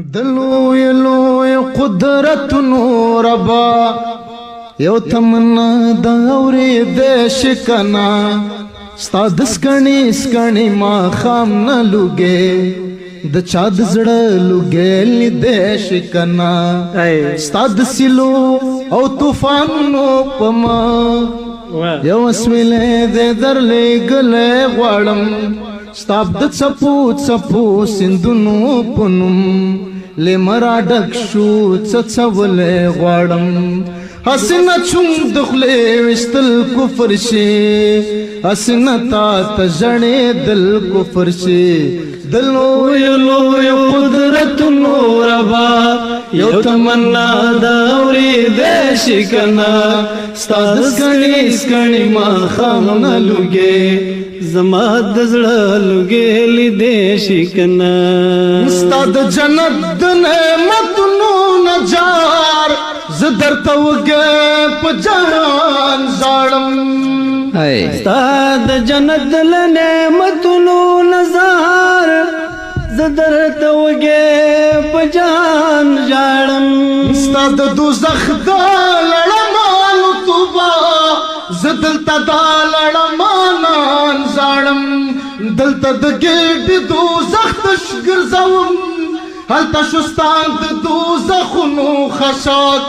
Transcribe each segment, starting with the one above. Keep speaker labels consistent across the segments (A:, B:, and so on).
A: دلوی لوی قدرتونو ربا یو تمنا د اورېدې شکنا ستا د سکڼي ما خام نه لوګې د چا د زړه لوګې لیدې شکنا ستا د سیلو او طوفانونو په ما یو اسویلې دې درلېږلې غواړم ستا د څپو څپو سیندونو په نوم لمرا ډک شو څڅولې غواړم حسنه چون د خولې وستل کفر شي حسنه تا ته ژړې دل کفر شي دلوی لوی قدرتونو ربا یو تمنا د اورېدې شکنا ستا د سکڼي ما خام نه لوګې زما د زړه لوګې لیدې شکنا ستا د جنت د نعمتونو نجار زه درته وږې په جهان ژاړم ستا د جنت د نعمتونو نظار زه درته وږې په جهان ژاړم ستا د دوزخ د لړمانو توبه زه دلته د لړمانان ژاړم دلته د ګېډې دوزخ تش ګرځوم هلته شو ستا د دوزخونو خشاک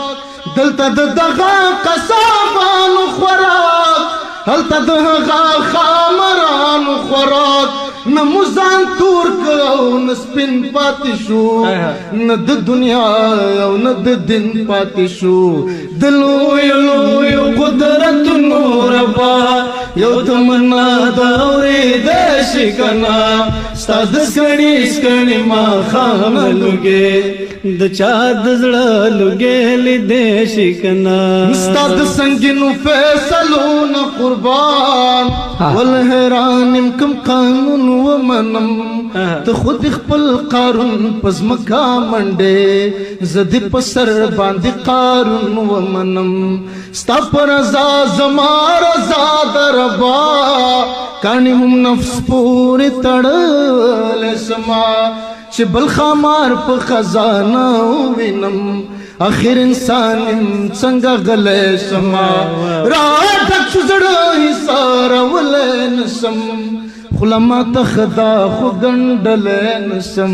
A: دلته د دغه قصابانو خوراک هلته د هغه خامرانو خوراک نه مو ځان تور کړو نه سپین پاتې شو نه د دنیا او نه د دین پاتې شو د لوی لوی قدرتونو ربا یو تمنا د اورېدې شکنا ستا د سکڼي ما خام لوګې د چا د زړه لوګې لیدې شکنا ستا د سنګینو فیصلو نه قربان ولحیران یم کم قانون ومنم ته خود خپل قارون پزمکا منډې زه دې په سر باندې قارون ومنم ستا پر رضا زما رضا د ربا کاڼي هم نفس پورې تړلی سما چې بل ښامار په خزانه ووینم آخر انسان څنګه غلی سما را ډک شو زړه حصارولی نسم خوله ماته خدا خو ګنډلی نسم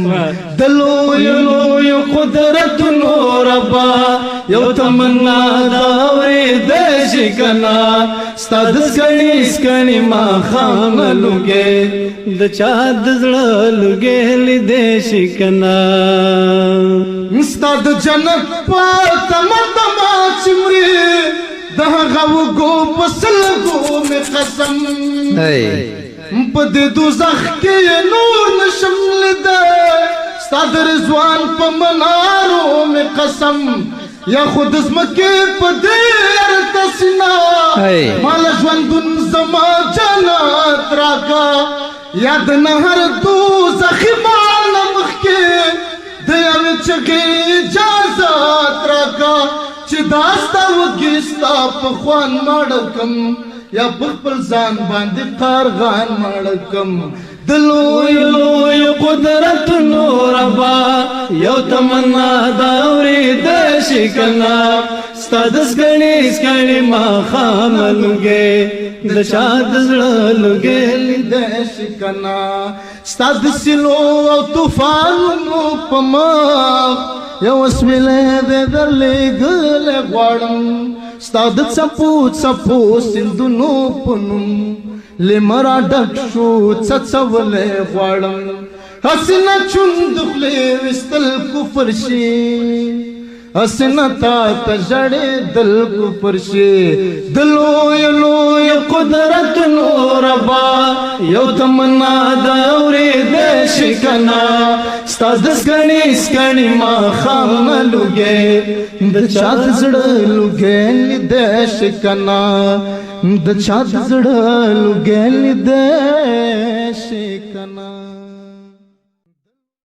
A: د لوی لوی قدرتونو ربا یو تمنا د اورېدې شکنا ستا د سکڼي ما خام لوګې د چا د زړه لوګې لیدې شکنا ستا د جنت په تمه تمه چې مرې د هغه وږو په سلګو مې قسم په دې دوزخ کې نور نشم لیدی ستا د رضوان په منارو مې قسم یا خود ځمکې په دې ارته سینه ماله ژوندون زما جنت راکړه یا د نهر دوزخي ماله مخکې د یوې چغې اجازت راکړه چې دا ستا وږي ستا په خوان ماړه کم یا په خپل ځان باندې قارغان ماړه کم د لوی لوی قدرتونو ربا یو تمنا د اورېدې شکنا ستا د سکڼي ما خام لوګې د چا د زړه لوګې لیدې شکنا ستا د سیلو او طوفانونو په مخ یو اسویلې دې درلېږلې غواړم ستا د څپو څپو سیندونو په نوم لمرا ډک شو څڅولې غواړم حسنه چون د خولې وستل کفر شي حسنه تا ته ژړې دل کفر شي د لوی لوی قدرتونو ربا یو تمنا د اورېدې شکنا ستا د سکڼي ما خام نه لوګې د چا د زړه لوګې لیدې شکنا د چا د زړه لوګې لیدې شکنا